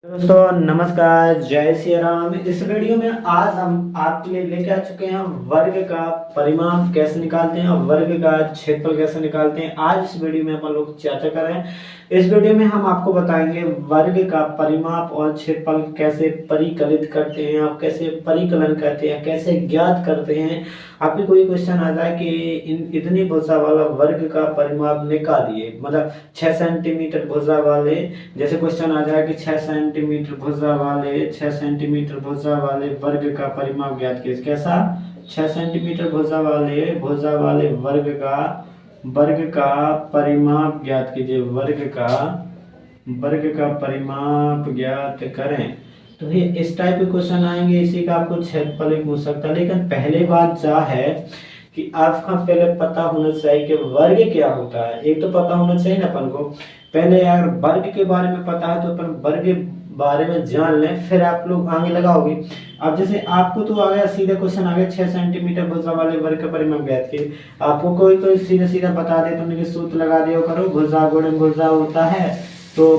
दोस्तों नमस्कार, जय श्री राम। इस वीडियो में आज हम आपके लिए लेके आ चुके हैं वर्ग का परिमाप कैसे निकालते हैं और वर्ग का क्षेत्रफल कैसे निकालते हैं। आज इस वीडियो में अपन लोग चर्चा कर रहे हैं। इस वीडियो में हम आपको बताएंगे वर्ग का परिमाप और क्षेत्रफल कैसे परिकलित करते हैं, आप कैसे परिकलन करते हैं, कैसे ज्ञात करते हैं। आपके कोई क्वेश्चन आ जाए कि इतनी भुजा वाला वर्ग का परिमाप निकालिए, मतलब 6 सेंटीमीटर भुजा वाले, जैसे क्वेश्चन आ जाए कि 6 सेंटीमीटर भुजा वाले वर्ग का परिमाप ज्ञात कीजिए। कैसा? 6 सेंटीमीटर भुजा वाले वर्ग का परिमाप ज्ञात कीजिए। वर्ग का परिमाप ज्ञात करें। तो ये इस टाइप के क्वेश्चन आएंगे, इसी का आपको क्षेत्रफल पूछ सकता है। लेकिन पहले बात क्या है कि आपका पहले पता होना चाहिए कि वर्ग क्या होता है। एक तो पता होना चाहिए ना अपन को। पहले अगर वर्ग के बारे में पता है तो अपन वर्ग के बारे में जान लें, फिर आप लोग आगे लगाओगे। अब जैसे आपको तो आ गया सीधा क्वेश्चन आ गया 6 सेंटीमीटर भुजा वाले वर्ग का परिमाप ज्ञात कीजिए। आपको कोई सीधा सीधा बता दे तुमने कि सूत्र लगा दिया करो, भुजा गुणन भुजा होता है तो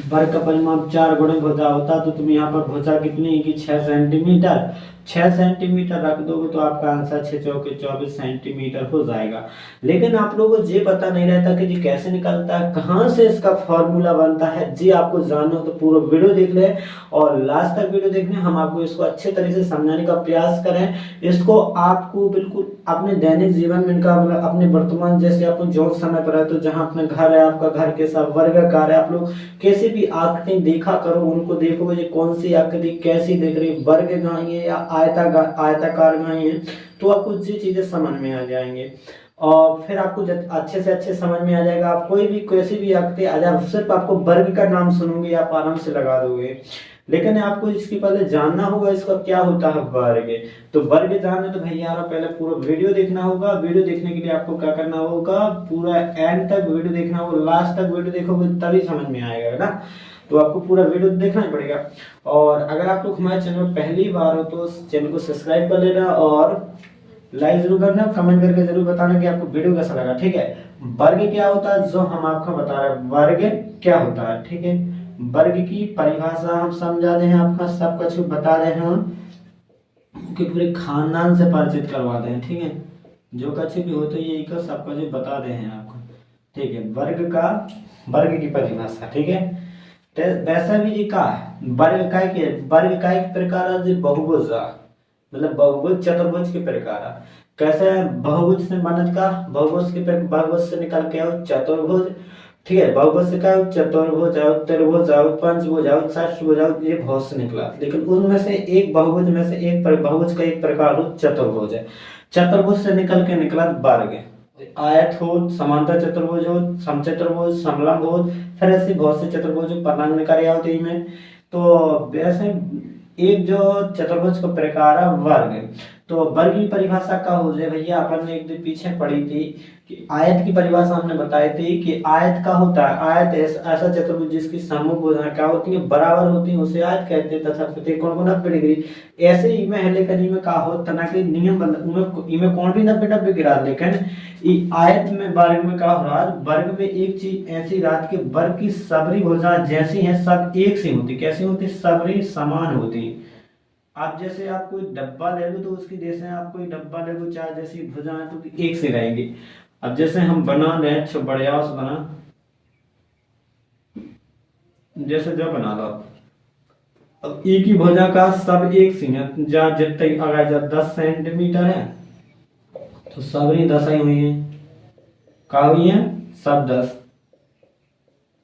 वर्ग का परिमाप 4 गुणन भुजा होता, तो तुम यहाँ पर भुजा कितनी है कि 6 सेंटीमीटर। 6 सेंटीमीटर रख दोगे तो आपका आंसर 6 चौके 24 सेंटीमीटर हो जाएगा। लेकिन आप लोगों को ये पता नहीं रहता कि जी कैसे निकलता है, कहाँ से इसका फॉर्मूला बनता है। जी आपको जानना हो तो पूरा वीडियो देख ले और लास्ट तक वीडियो देखने, हम आपको इसको अच्छे तरीके से समझाने का प्रयास करें। इसको आपको बिल्कुल अपने दैनिक जीवन में इनका मतलब अपने वर्तमान, जैसे आप जो समय पर है तो जहाँ अपना घर है, आपका घर कैसा वर्गाकार है, आप लोग कैसे भी आकृति देखा करो, उनको देखोगे कौन सी आकृति कैसी दिख रही, वर्ग गाई है या आयताकार गाई है, तो आपको ये चीजें समझ में आ जाएंगे और फिर आपको अच्छे से अच्छे समझ में आ जाएगा। आप कोई भी कैसी भी आकृति आ जाए, सिर्फ आपको वर्ग का नाम सुनोगे आप आराम से लगा दोगे। लेकिन आपको इसके पहले जानना होगा इसका क्या होता है वर्ग। तो वर्ग जानने तो भैया पहले पूरा वीडियो देखना होगा। वीडियो देखने के लिए आपको क्या करना होगा, पूरा एंड तक वीडियो देखना होगा। लास्ट तक वीडियो देखोगे तभी समझ में आएगा ना, तो आपको पूरा वीडियो देखना ही पड़ेगा। और अगर आप लोग हमारे चैनल में पहली बार हो तो चैनल को सब्सक्राइब कर लेना और लाइक जरूर करना, कमेंट करके जरूर बताना कि आपको वीडियो कैसा लगा। ठीक है, वर्ग क्या होता है जो हम आपको बता रहे हैं, वर्ग क्या होता है। ठीक है, वर्ग की परिभाषा हम समझा रहे हैं, आपका सब कुछ बता रहे हैं कि पूरे खानदान से परिचित करवा रहे हैं। ठीक है, जो कुछ भी होता है यही का सब कुछ बता रहे हैं आपको। ठीक है, वर्ग की परिभाषा। ठीक है, तो वैसा भी जी का वर्ग का एक प्रकार है जो बहुभुज, मतलब बहुभुज चतुर्भुज के प्रकार। कैसे? बहुभुज से बनत का बहुभुज से निकल के आओ चतुर्भुज। ठीक है, बहुभुज से क्या हो, चतुर्भुज आओ, त्रिभुज आओ, पंचभुज आओ, षष्ठभुज आओ, ये बहुत से निकला। लेकिन उनमें से एक बहुभुज में से एक बहुभुज का एक प्रकार हो चतुर्भुज है। चतुर्भुज से निकल के निकला वर्ग। आयत हो, समांतर चतुर्भुज हो, समचतुर्भुज, समलंब हो, फिर ऐसे बहुत से चतुर्भुज पलंग निकाले होते हैं में। तो वैसे एक जो चतुर्भुज का प्रकार है वर्ग। तो वर्ग की परिभाषा क्या हो जाए भैया, अपन ने एक दिन पीछे पढ़ी थी कि आयत की परिभाषा हमने बताई थी कि आयत का होता है, आयत ऐसा चतुर्भुज जिसकी सम्मुख भुजाएं क्या होती है, बराबर होती है, उसे आयत कहते हैं। तथा प्रत्येक कोण को 90 डिग्री। ऐसे ही में लेकिन में का होता ना कि नियम इनमें कोण भी 90 गिरा। लेकिन आयत में वर्ग में क्या हो रहा है, वर्ग में एक चीज ऐसी रात के वर्ग की सबरी भुजा जैसी है सब एक सी होती। कैसी होती? सबरी समान होती। आप जैसे आप कोई डब्बा ले लो तो उसकी जैसे आप कोई डब्बा ले लो चाहे जैसी भुजाएं तो एक से रहेंगी। अब जैसे हम बना रहे बढ़िया से बना, जैसे जो बना लो, अब एक ही भुजा का सब एक सी है। जितने अगर 10 सेंटीमीटर है तो सबरी 10 ही हुई है, का हुई है सब 10।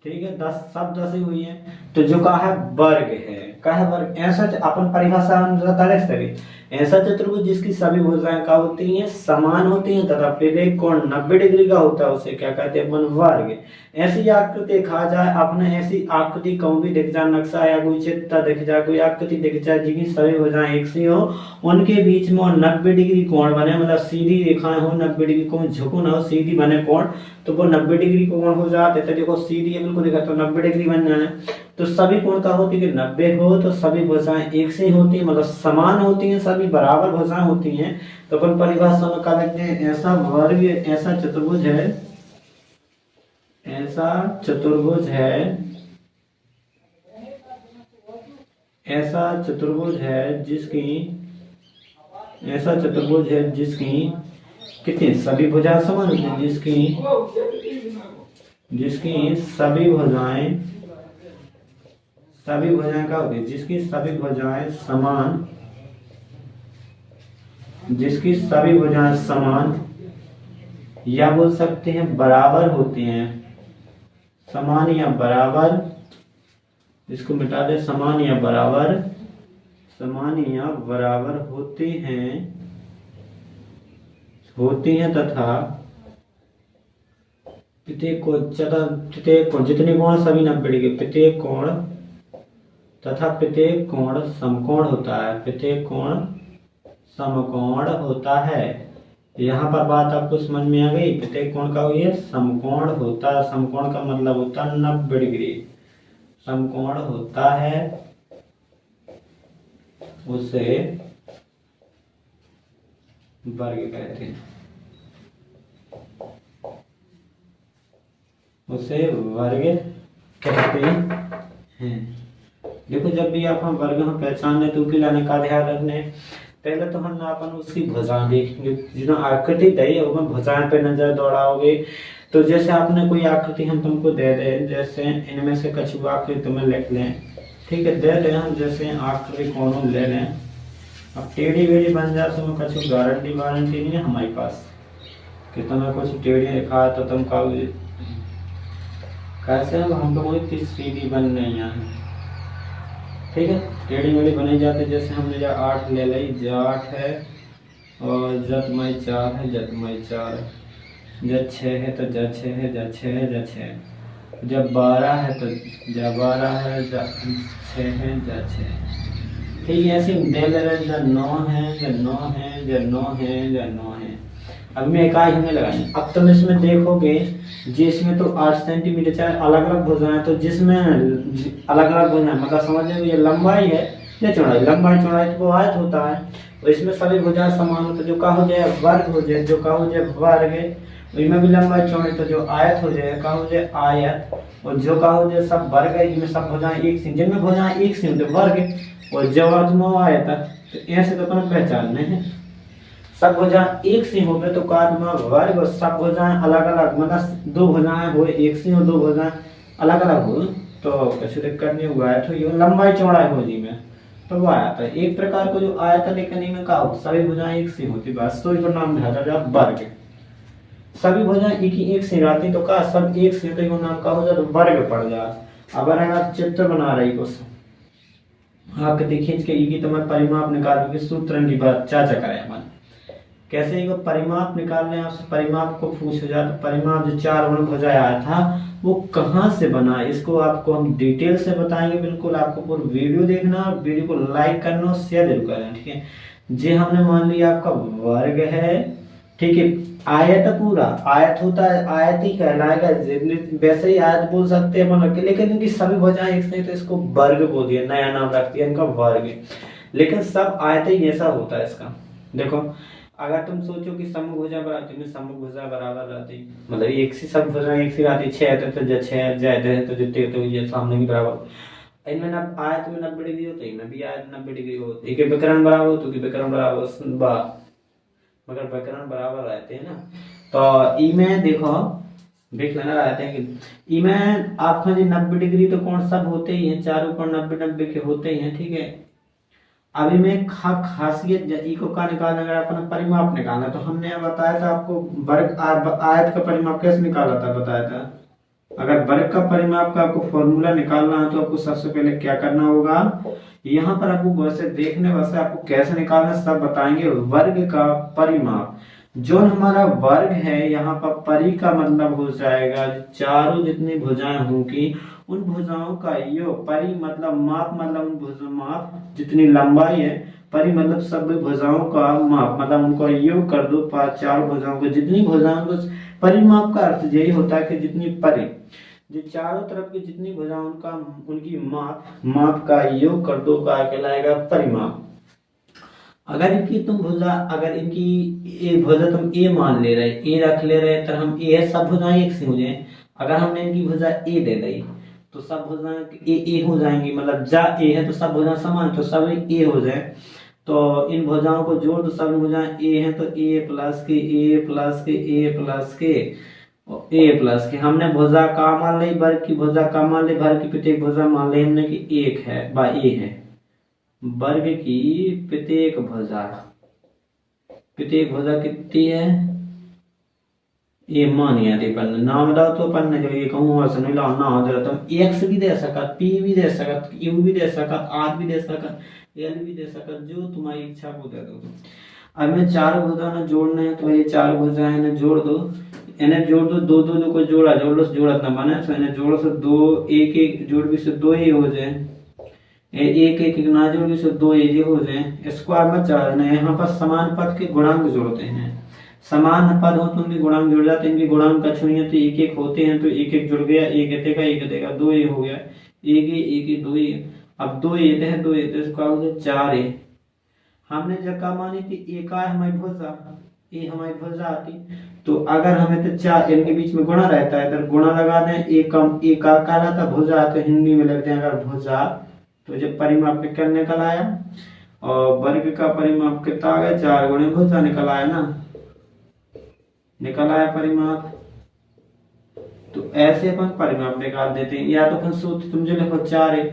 ठीक है, 10 सब 10 ही हुई है। तो जो कहा है वर्ग है, का है वर्ग। ऐसा अपन परिभाषा ऐसा चतुर्भुज जिसकी सभी भुजाएं क्या होती हैं, समान होती हैं तथा प्रत्येक कोण 90 डिग्री का होता है, उसे क्या कहते हैं अपन वर्ग। ऐसी आकृति खा जाए, अपने ऐसी आकृति कहूं भी दिख जाए, नक्शा या कोई चित्र दिख जाए, कोई आकृति दिख जाए जिनकी सभी भुजाएं एक सी हो, उनके बीच में 90 डिग्री कोण बने, मतलब सीधी रेखाएं हो, 90 डिग्री कोण झुको ना हो, सीधी बने कोण, तो वो 90 डिग्री कोण हो जाते। तो देखो सीधी है बिल्कुल, देखा तो 90 डिग्री बन जाए। तो सभी कोण का होती है कि 90 हो, तो सभी भुजाएं एक से होती है, मतलब समान होती हैं, सभी बराबर भुजाएं होती हैं। तो अपन परिभाषा में क्या लिखते हैं, ऐसा वर्ग ऐसा चतुर्भुज है ऐसा चतुर्भुज है जिसकी कितनी सभी भुजा समान होती है, जिसकी सभी भुजाएं क्या होती है, जिसकी सभी भुजाएं समान या बोल सकते हैं बराबर होती हैं, समान या बराबर, इसको मिटा दे, समान या बराबर होती हैं तथा प्रत्येक कोण जितने कोण सभी 90 डिग्री, प्रत्येक कोण समकोण होता है। यहाँ पर बात आपको समझ में आ गई, प्रत्येक कोण का हुई है समकोण होता है। समकोण का मतलब होता है 90 डिग्री, समकोण होता है उसे वर्ग कहते हैं, हैं। देखो जब भी आप हम वर्ग हम पहचानने तो के लाने का ध्यान रखने, पहले तो हम अपन उसकी भुजा देखेंगे, जितना आकृति दे वो भुजाएं पे नजर दौड़ाओगे। तो जैसे आपने कोई आकृति हम तुमको दे दे, जैसे इनमें से कछु आकृति तुम्हें लिख लें, ठीक है, दे दें हम, जैसे आकृति कौन ले लें, अब टेढ़ी बेढ़ी बन जाए तो कछु गारंटी नहीं है हमारे पास कि तुम्हें कुछ टेढ़ी लिखा तो तुम कहोगे कैसे, अब हमको कोई सीधी बन नहीं है, ठीक है, टेढ़ी मेढ़ी बनी जाती। जैसे हमने जो 8 ले ली, ज 8 है और जतमय 4 है, जतमय 4, ज 6 है तो ज 6 है, ज 6 है, ज 6, जब 12 है तो ज 12 है, ज 6 है, ज 6, ठीक है, ऐसे दे ले रहे, ज 9 है, ज 9 है, ज 9 है, ज 9 है। अब मैं इकाई हमें लगानी, अब तुम इसमें देखोगे जिसमें तो 8 सेंटीमीटर चाहे अलग अलग भुजाएं, तो जिसमें अलग अलग भुजाएं मतलब समझ ये लंबाई है या चौड़ाई, लंबाई चौड़ाई तो वो आयत होता है, और इसमें सभी भुजाएं समान होते, जो का हो जाए वर्ग हो जाए, जो का हो जाए वर्ग, इनमें भी लंबाई चौड़ाई तो जो आयत हो जाए का हो जाए आयत, और जो का हो जाए सब वर्ग है, इनमें सब भुजाएं एक सी, जिनमें भुजाएं एक सी होते वर्ग, और जब आयत तो ऐसे तो अपन पहचानने हैं, सब भुजाएं एक सी हो गए तो कार्य वर्ग, और सब भुजाएं अलग अलग मतलब 2 भुजाएं हो एक सी और 2 भुजाएं अलग अलग हो तो कुछ दिक्कत नहीं हुआ है, तो ये लंबाई चौड़ाई हो जी में तो वो आया था एक प्रकार को जो आया था, लेकिन इनमें का सभी भुजाएं एक सी होती, बस तो इसका नाम भेजा जाए वर्ग। सभी भुजाएं एक सी रहती तो का सब एक सी तो नाम का हो जाए तो वर्ग पड़ जाए। अब अगर चित्र बना रही कुछ आकृति खींच के की तुम्हारे परिमाप निकाल के सूत्र की बात चाचा करें अपन कैसे एक परिमाप निकालने, आपसे परिमाप को पूछ जाए तो परिमाप जो 4 गुण भुजाएं आया था वो कहाँ से बना, इसको आपको हम डिटेल से बताएंगे, बिल्कुल आपको पूरा वीडियो देखना, वीडियो को लाइक करना और शेयर जरूर करना, ठीक है। जे हमने मान लिया आपका वर्ग है, ठीक है, आयत पूरा आयत होता है, आयत ही कहलाएगा, वैसे ही आयत बोल सकते हैं अपन, लेकिन इनकी सभी भुजाएं एक नहीं तो इसको वर्ग बोल दिया, नया नाम रख दिया इनका वर्ग, लेकिन सब आयत ही ऐसा होता है इसका। देखो अगर तुम सोचो कि समूह भुजा बराबर में समूह भुजा बराबर रहती मतलब एक सी सब भुजा एक सी रहती, 6 है तो 6 जायद है तो जितने तो ये सामने भी बराबर, इनमें ना आयत में 90 डिग्री होती है, इनमें भी आयत 90 डिग्री होती है, एक विकर्ण बराबर हो तो विकर्ण बराबर मगर विकर्ण बराबर रहते हैं ना। तो ई में देखो देख लेना रहते हैं कि ई में आपका जो 90 डिग्री तो कौन सब होते ही हैं, चारों कोण 90 के होते ही हैं, ठीक है। अभी में खासियत ई को का निकालना, अगर अपन परिमाप निकालना तो हमने बताया था आपको वर्ग आयत का परिमाप कैसे निकाला था बताया था। अगर वर्ग का परिमाप का आपको फॉर्मूला निकालना है तो आपको सबसे पहले क्या करना होगा, यहाँ पर आपको वैसे देखने वैसे आपको कैसे निकालना सब बताएंगे। वर्ग का परिमाप जो हमारा वर्ग है यहाँ पर परि का मतलब हो जाएगा चारों जितनी भुजाएं होंगी उन भुजाओं का योग, परि मतलब माप मतलब उन भुजा माप जितनी लंबाई है, परि मतलब सब भुजाओं का माप मतलब उनको योग कर दो, चारों भुजाओं को जितनी भुजाओं को, परिमाप का अर्थ यही होता है कि जितनी परि जो चारों तरफ की जितनी भुजाओं का उनकी माप का योग कर दो का कहलाएगा परिमाप। अगर इनकी तुम भुजा अगर इनकी ए भुजा तुम ए मान ले रहे, ए रख ले रहे तो हम ए सब भुजाएं एक सी हो जाए। अगर हमने इनकी भुजा ए दे दी तो सब भुजाएं ए हो जाएंगी, मतलब जा ए है तो सब भुजाएं समान, तो सब ए हो जाए। तो इन भुजाओं को जोड़ दो, सब भुजाएं ए हैं तो ए प्लस के ए प्लस के ए प्लस के ए प्लस के। हमने भुजा का मान ली, वर्ग की भुजा का मान ली, वर्ग की प्रत्येक भुजा मान ली हमने कि 1 है बा ए है। वर्ग की प्रत्येक भुजा कितनी है, ये मान याद पन्ने नाम दाओ तो पन्ने जो ये कहूँ और सुन लो ना हो जाए तो एक्स भी दे सकत, पी भी दे सकत, यू भी दे सकत, आर भी दे सकत, एल भी दे सकत, जो तुम्हारी इच्छा को दे दो। अब मैं चार भुजा ना जोड़ने हैं तो ये चार भुजाएं ना जोड़ दो, इन्हें जोड़ दो, दो दो दो को जोड़ा जोड़ लो, जोड़त ना बने तो इन्हें जोड़ो से दो, एक एक जोड़ भी से दो ही हो जाए, एक एक ना जोड़ भी से दो ये हो जाए। स्क्वायर में चार ना, यहाँ पर समान पद के गुणांक जोड़ते हैं, समान पद हो तो उनके गुणांक जुड़ जाते हैं, इनके गुणांक का छुड़िए तो एक एक होते हैं तो एक एक जुड़ गया, एक देगा दो ये हो गया, एक दो ये, अब दो ये है दो ये इसका हो गया चार ये। हमने जगह मानी थी एक हमारी भुजा, ये हमारी भुजा आती, तो अगर हमें तो चार इनके बीच में गुणा रहता है तो गुणा लगा दें, एकम एक कहलाता भुजा, तो हिंदी में लिखते हैं अगर भुजा, तो जब परिमाप निकल निकल आया और वर्ग का परिमाप कितना आ गया, 4 गुणे भुजा निकल आया ना, निकल आया परिमाप। तो ऐसे अपन परिमाप निकाल देते हैं, या तो अपन सूत्र तुम जो लिखो 4 है,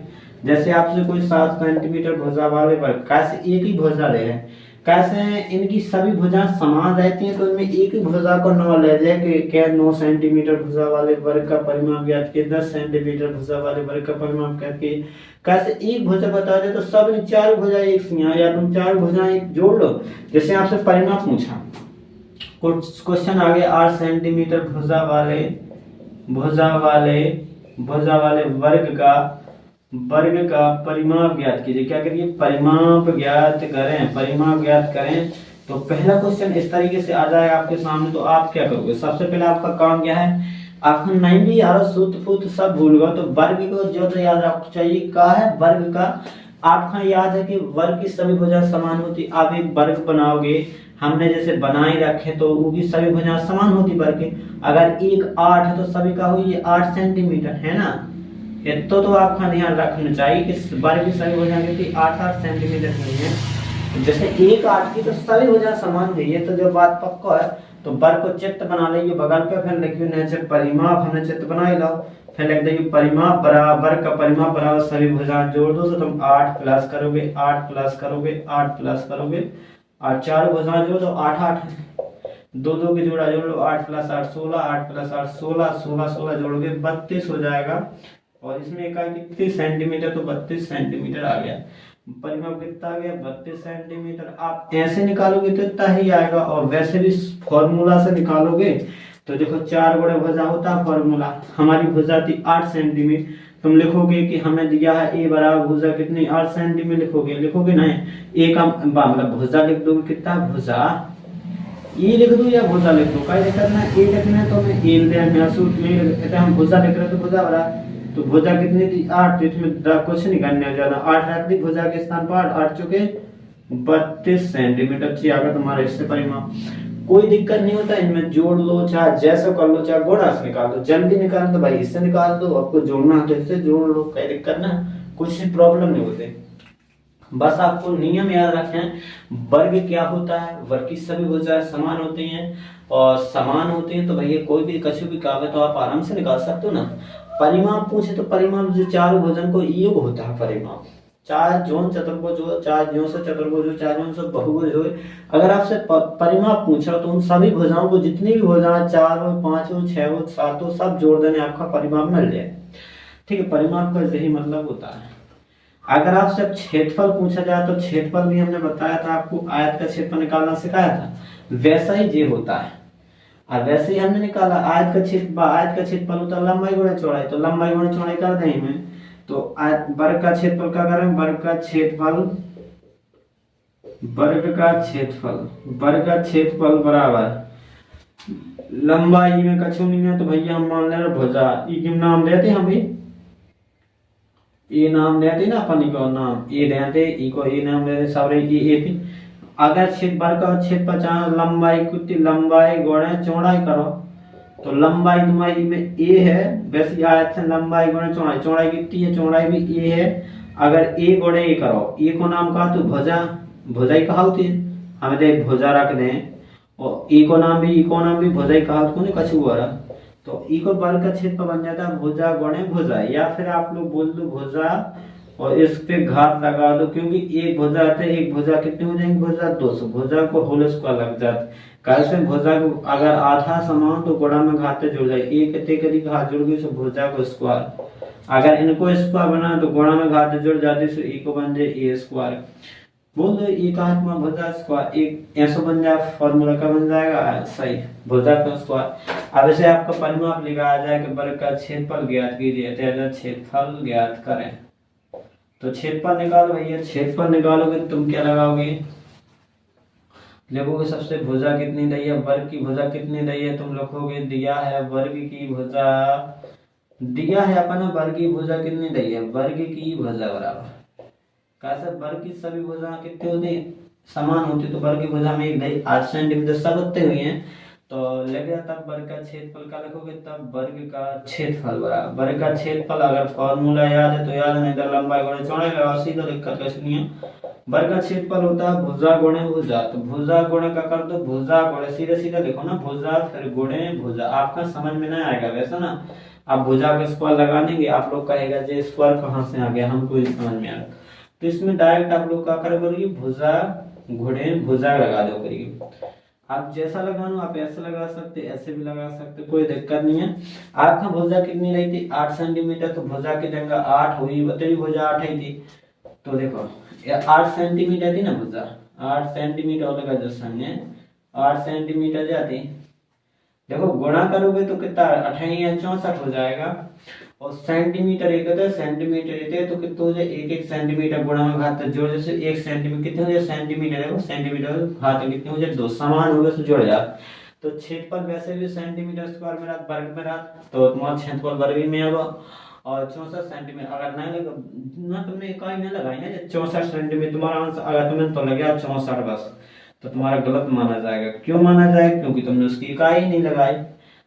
जैसे आपसे कोई 7 सेंटीमीटर भुजा वाले वर्ग कैसे एक ही भुजा ले रहे हैं, कैसे इनकी सभी भुजा समान रहती हैं, तो इनमें एक ही भुजा को 9 ले जाए कि क्या 9 सेंटीमीटर भुजा वाले वर्ग का परिमाप ज्ञात किए, 10 सेंटीमीटर भुजा वाले वर्ग का परिमाप ज्ञात किए, कैसे एक भुजा बता दे तो सब चार भुजा एक सिया, या तुम चार भुजा एक जोड़ लो। जैसे आपसे परिमाप पूछा, क्वेश्चन आगे 8 सेंटीमीटर भुजा वाले वर्ग का परिमाप ज्ञात कीजिए। क्या करिए, परिमाप ज्ञात करें। तो पहला क्वेश्चन इस तरीके से आ जाएगा आपके सामने, तो आप क्या करोगे, सबसे पहले आपका काम क्या है, आपका नहीं भी यार सूत्र फूत्र सब भूल गए तो वर्ग को जो तो याद रखना चाहिए, क्या है वर्ग का, आपका याद है कि वर्ग की सभी भुजा समान होती, आप एक वर्ग बनाओगे, हमने जैसे बनाए रखे तो वो भी सभी भुजा समान होती वर्ग की, अगर एक 8 है तो सभी का हुई 8 सेंटीमीटर है ना, तो आपका ध्यान रखना चाहिए कि वर्ग की सभी भुजा कितनी 8 सेंटीमीटर नहीं है, जैसे एक 8 की तो सभी भुजा समान गई है, तो जो बात पक्का है तो वर्ग को चित्र बना लेंगे बगल पे, फिर लिखियो नीचे परिमाप, हमने चित्र बनाई लो, फिर लिख देंगे परिमाप बराबर का परिमाप बराबर सभी भुजा जोड़ दो, तो तुम 8 प्लस करोगे 8 प्लस करोगे 8 चार भुजा जोड़ दो 8 8, दो दो की जोड़ा जोड़ लो 8 प्लस 8 16, 8 प्लस 8 16, 16 जोड़ोगे 32 हो जाएगा, और इसमें एक कितनी सेंटीमीटर, तो 32 सेंटीमीटर आ गया, परिमाप कितना आ गया 32 सेंटीमीटर। आप ऐसे निकालोगे तो इतना ही आएगा, और वैसे भी फॉर्मूला से निकालोगे तो देखो 4 गुणे भुजा होता है फॉर्मूला, हमारी भुजा थी 8 सेंटीमीटर, तुम लिखोगे कि हमें दिया है ए बराबर भुजा कितनी 8 सेंटीमीटर, लिखोगे नहीं, ए का मतलब भुजा लिख दोगे, कितना भुजा ये लिख दो या भुजा लिख दो, क्या करना है, ए लिखना है तो मैं ए ले, हम भुजा लिख रहे तो भुजा बराबर, तो भुजा कितनी थी 8, तो इसमें कुछ नहीं करने ज्यादा, 8 रख दी भुजा के स्थान पर, 8 चुके 32 सेंटीमीटर चाहिए आगे तुम्हारा इससे परिमाप। कोई दिक्कत नहीं होता, इनमें जोड़ लो, चाहे जैसे कर लो, चाहे गुणा से निकाल दो, जल्दी निकाल तो भाई इससे निकाल दो, आपको जोड़ना है तो इससे जोड़ लो, कोई दिक्कत ना, कुछ प्रॉब्लम नहीं होते। बस आपको नियम याद रखें, वर्ग क्या होता है, वर्ग की सभी भुजाएं समान होती हैं, और समान होती हैं तो भैया कोई भी कछु भी कावे तो आप आराम से निकाल सकते हो ना। परिमाप पूछे तो परिमाप जो चारों भुजन को योग होता है परिमाप, चार जोन चतुर्भुज हो, चार जोन से चतुर्भुज हो, चार जोन से बहुभुज हो, अगर आपसे परिमाप पूछा तो उन सभी भुजाओं को जितनी भी भुजाएं 4 हो 5 हो 6 हो 7 हो सब जोड़ देने आपका परिमाप मिल जाए, ठीक है। परिमाप का यही मतलब होता है। अगर आपसे क्षेत्रफल पूछा जाए तो क्षेत्रफल भी हमने बताया था आपको, आयत का क्षेत्रफल निकालना सिखाया था, वैसा ही ये होता है, और वैसे ही हमने निकाला आयत का क्षेत्रफल होता है लंबाई गुणा चौड़ाई, तो लंबाई गुणा चौड़ाई कर दें में, तो वर्ग का क्षेत्रफल क्या करें, वर्ग का क्षेत्रफल बराबर लंबाई में कछु नहीं है, तो भैया हम मान ले भुजा, ई नाम लेते हम भी ए नाम लेते ना, अपन को नाम ए लेते, ई को ए नाम लेते, सब ए थी। अगर वर्ग का क्षेत्रफल चाहे लंबाई गुणा चौड़ाई करो तो लंबाई लंबाई में ए है, वैसे आयत है लंबाई गुणे चौड़ाई, चौड़ाई कितनी है, चौड़ाई भी ए है। अगर ए गुणे ए करो, ए को नाम कहा तो भुजा, भुजा ही कहा होती है, हमें तो भुजा रख दें, और ई को नाम भी भुजा ही कहा तो कछु हुआ रहा, तो ई को वर्ग का क्षेत्रफल बन जाता है भुजा गुणे भुजा, या फिर आप लोग बोल दो भुजा और इस पे घात लगा दो, क्योंकि एक भुजा है, एक भुजा कितनी हो जाएंगे, भुजा 200, भुजा को होल स्क्वायर लग जाता है। कैसे भुजा को अगर आधा समान तो गुणा में घात जुड़ जाए, एक ते कदी घात जुड़ गई तो भुजा को स्क्वायर, अगर इनको स्क्वायर बना तो गुणा में घात जुड़ जाती तो ए को बन जाए ए स्क्वायर, बोल दो ए का हाथ में भुजा स्क्वायर, एक ऐसा बन जाए, फॉर्मूला का बन जाएगा सही, भुजा का स्क्वायर। अब इसे आपका परिमाप लगाया जाए कि वर्ग का क्षेत्रफल ज्ञात कीजिए, तो क्षेत्रफल ज्ञात करें, तो क्षेत्रफल निकालो भैया, क्षेत्रफल निकालोगे तुम क्या लगाओगे, लिखोगे सबसे भुजा कितनी दी है, वर्ग की भुजा कितनी दी है, तुम लिखोगे दिया है वर्ग की भुजा, दिया है अपन वर्ग की भुजा कितनी दी है, वर्ग की भुजा बराबर कैसे, वर्ग की सभी भुजा कितनी होती समान होती, तो वर्ग की भुजा में एक दी 8 सेंटीमीटर सब होते हुए हैं, तो लगेगा तब वर्ग का क्षेत्रफल का लिखोगे, तब वर्ग का क्षेत्रफल बराबर, वर्ग का क्षेत्रफल अगर फॉर्मूला याद है तो याद, नहीं तो लंबाई गुणे चौड़ाई लगा, सीधा दिक्कत कैसे नहीं है। वर्ग का क्षेत्रफल होता है भुजा गुणे भुजा, तो भुजा गुणे का कर दो भुजा गुणे, सीधा सीधा देखो ना, भुजा फिर गुणे भुजा, आपका समझ में नहीं आएगा वैसा ना, आप भुजा का स्क्वायर लगा देंगे, आप लोग कहेगा जे स्क्वायर कहाँ से आ गया, हमको समझ में आएगा, तो इसमें डायरेक्ट आप लोग क्या करोगे, भुजा गुणे भुजा लगा दो करिए, आप जैसा लगाना आप ऐसे लगा सकते, ऐसे भी लगा सकते, कोई दिक्कत नहीं है। आपका भुजा कितनी रही थी 8 सेंटीमीटर, तो भुजा की जगह 8 हुई, बताइए भुजा 8 ही थी, तो देखो 8 सेंटीमीटर थी ना भुजा, 8 सेंटीमीटर होगा जो संगे 8 सेंटीमीटर जाती, देखो गुणा करोगे तो कितना 28 या 64 हो जाएगा, और सेंटीमीटर एक होता है, सेंटीमीटर एक तो कितना हो जाए, एक एक सेंटीमीटर गुणा में घात जोड़, जैसे 1 सेंटीमीटर कितने हो जाए, सेंटीमीटर है वो, सेंटीमीटर घात कितने हो जाए 2, समान हो गए तो जोड़ जाए, तो क्षेत्रफल वैसे भी सेंटीमीटर स्क्वायर में रहा, वर्ग में रहा, तो तुम्हारा क्षेत्रफल वर्ग में आएगा, और 64 सेंटीमीटर अगर नहीं लगा ना, तुमने इकाई नहीं लगाई ना, 64 सेंटीमीटर तुम्हारा आंसर, अगर तुम्हें तो लगे 64 बस, तो तुम्हारा गलत माना जाएगा, क्यों माना जाएगा, क्योंकि तुमने उसकी इकाई नहीं लगाई,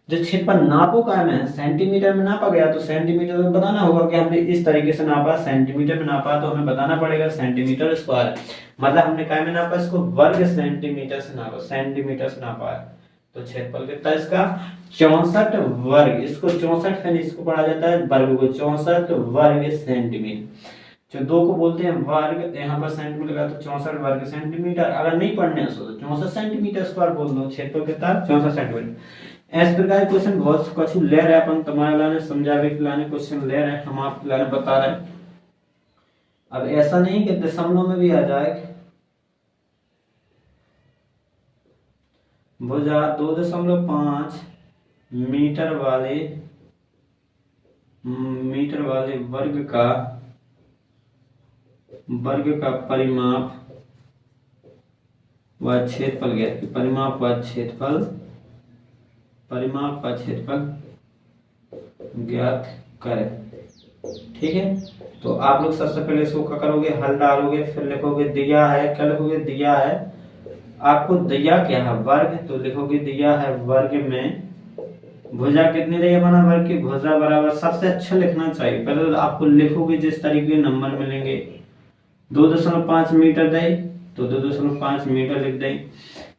जो क्षेत्रफल नापो का में सेंटीमीटर में नापा गया, तो सेंटीमीटर में बताना होगा कि हमने इस तरीके से नापा, सेंटीमीटर में नापा, तो हमें बताना पड़ेगा सेंटीमीटर स्क्वायर, मतलब हमने काय में नापा, इसको वर्ग सेंटीमीटर से नापा, सेंटीमीटर से नापा है, तो क्षेत्रफल कितना है इसका 64 वर्ग, इसको 64 फिर इसको पढ़ा जाता है वर्ग को, 64 वर्ग सेंटीमीटर, जो 2 को बोलते हैं वर्ग, यहाँ पर सेंटीमीटर का, तो 64 वर्ग सेंटीमीटर, अगर नहीं पढ़ने तो 64 सेंटीमीटर स्क्वायर बोल दो, क्षेत्रफल कितना 64 सेंटीमीटर। इस प्रकार क्वेश्चन बहुत कुछ ले रहे हैं अपन, तुम्हारे लाने समझावे के लाने क्वेश्चन ले रहे हैं, हम आप लाने बता रहे हैं, अब ऐसा नहीं कि दशमलव में भी आ जाए, भुजा 2.5 मीटर वाले वर्ग का परिमाप व क्षेत्रफल ज्ञात की, परिमाप व क्षेत्रफल ज्ञात करें, ठीक है। तो आप लोग सबसे पहले इसको क्या करोगे, हल डालोगे, फिर लिखोगे दिया है, क्या लिखोगे, दिया है, आपको दिया क्या है वर्ग, तो लिखोगे दिया है वर्ग में भुजा कितनी रही है, बना वर्ग की भुजा बराबर, सबसे अच्छा लिखना चाहिए, पहले तो आपको लिखोगे जिस तरीके नंबर मिलेंगे, 2.5 मीटर दे तो 2.5 मीटर लिख दें,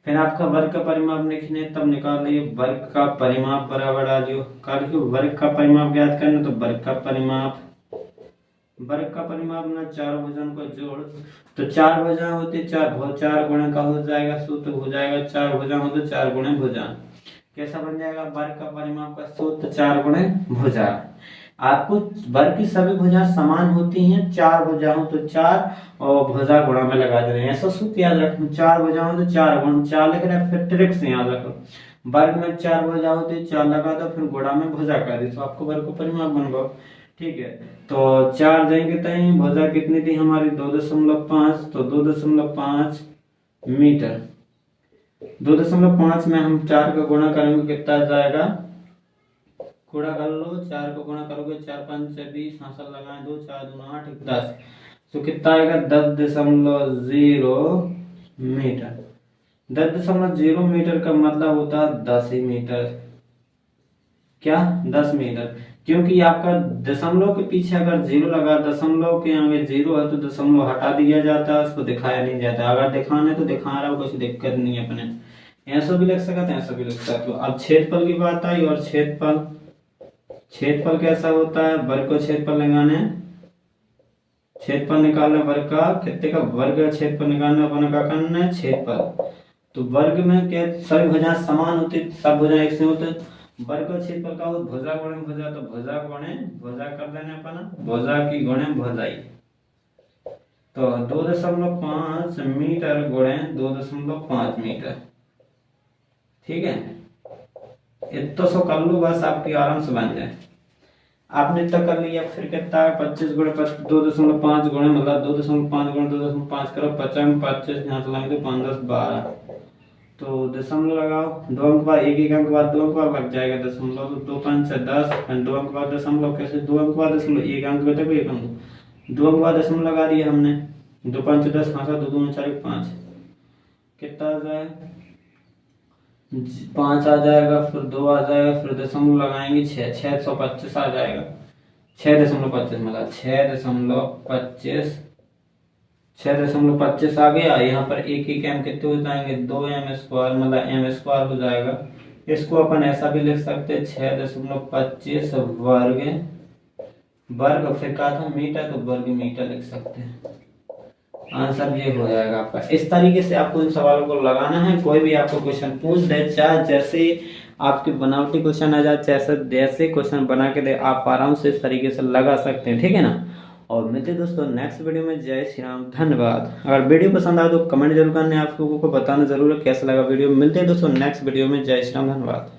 फिर आपका वर्ग का परिमाप लिखने तब निकाल लिए, वर्ग का परिमाप बराबर डालियो, वर्ग का परिमाप ज्ञात करना, तो वर्ग का परिमाप ना 4 भुजाओं का जोड़, तो 4 भुजा होते 4 गुणे का हो जाएगा, सूत्र हो जाएगा 4 भुजा हो तो 4 गुणे भुजा, कैसा बन जाएगा, वर्ग का परिमाप का सूत्र 4 गुणे भुजा, आपको वर्ग की सभी भुजा समान होती हैं, 4 भुजा हो तो 4 और भुजा गुणा में लगा दे रहे हैं, ऐसा सूत्र याद रखना, 4 भुजा हो तो 4 गुण 4 लिख रहे हैं, फिर ट्रिक से याद रखो, वर्ग में 4 भुजा होती है, 4 लगा दो, फिर गुणा में भुजा कर दी, तो आपको वर्ग का परिमाप बन गया, ठीक है। तो 4 जाएंगे तय भुजा कितनी थी हमारी 2.5, तो 2.5 मीटर, 2.5 में हम 4 का गुणा करेंगे कितना जाएगा, गुणा कर लो, 4 को गुणा करोगे 4 5 20, हासिल लगाएं 2 4 2 8 10, तो कितना आएगा 10.0 मीटर, 10.0 मीटर का मतलब होता है 10 ही मीटर, क्या 10 मीटर, क्योंकि आपका दशमलव के पीछे अगर जीरो लगा, दशमलव के आगे जीरो है तो दशमलव हटा दिया जाता है, उसको दिखाया नहीं जाता। अगर दिखाना है तो दिखा रहा हो, कुछ दिक्कत नहीं है अपने, ऐसा भी लिख सकते हैं, ऐसा भी लिख सकते हो। अब क्षेत्रफल की बात आई, और क्षेत्रफल कैसा होता है, वर्ग को क्षेत्रफल लगाने, क्षेत्रफल निकालना वर्ग का, कितने का वर्ग का क्षेत्रफल निकालना, अपन का करना है क्षेत्रफल। तो वर्ग में क्या सभी भुजाएं समान होती, सब भुजाएं एक से होते, वर्ग का क्षेत्रफल का हो भुजा गुणे भुजा, तो भुजा गुणे भुजा कर देने अपन, भुजा की गुणे भुजाई, तो 2.5 मीटर गुणे 2.5 मीटर, ठीक है। इतना सो कर लो बस, आपकी आराम से बन जाए। आपने तक कर लिया, फिर कितना है 25 गुणे 2.5 गुणे, मतलब 2.5 गुणे 2.5 करो, 50 में 25 यहाँ से लाएंगे तो 5 10 12, तो दशमलव लगाओ, 2 अंक बाद एक अंक बाद 2 अंक बाद लग जाएगा दशमलव, तो 2 5 से 10, 2 अंक बाद दशमलव, कैसे 2 अंक बाद दशमलव, एक अंक में देखो एक अंक, 2 अंक बाद दशमलव लगा दिया हमने, 2 5 10, हाँ 2 2 4 5, कितना आ जाएगा 5 आ जाएगा, फिर 2 आ जाएगा, फिर दशमलव लगाएंगे 625 आ जाएगा, 6.25 मतलब 6.25 आ गया। यहाँ पर एक एम कितने हो जाएंगे 2m² मतलब m² हो जाएगा। इसको अपन ऐसा भी लिख सकते हैं 6.25 वर्ग फिर कहा था मीटर, तो वर्ग मीटर लिख सकते हैं। आंसर ये हो जाएगा आपका। इस तरीके से आपको इन सवालों को लगाना है। कोई भी आपको क्वेश्चन पूछ दे, चाहे जैसे आपके बनावटी क्वेश्चन आ जाए, जैसे क्वेश्चन बना के दे, आप आराम से इस तरीके से लगा सकते हैं, ठीक है ना। और मिलते हैं दोस्तों नेक्स्ट वीडियो में। जय श्री राम, धन्यवाद। अगर वीडियो पसंद आए तो कमेंट जरूर करना है, आप लोगों को बताना जरूर है कैसा लगा वीडियो। मिलते हैं दोस्तों नेक्स्ट वीडियो में। जय श्री राम, धन्यवाद।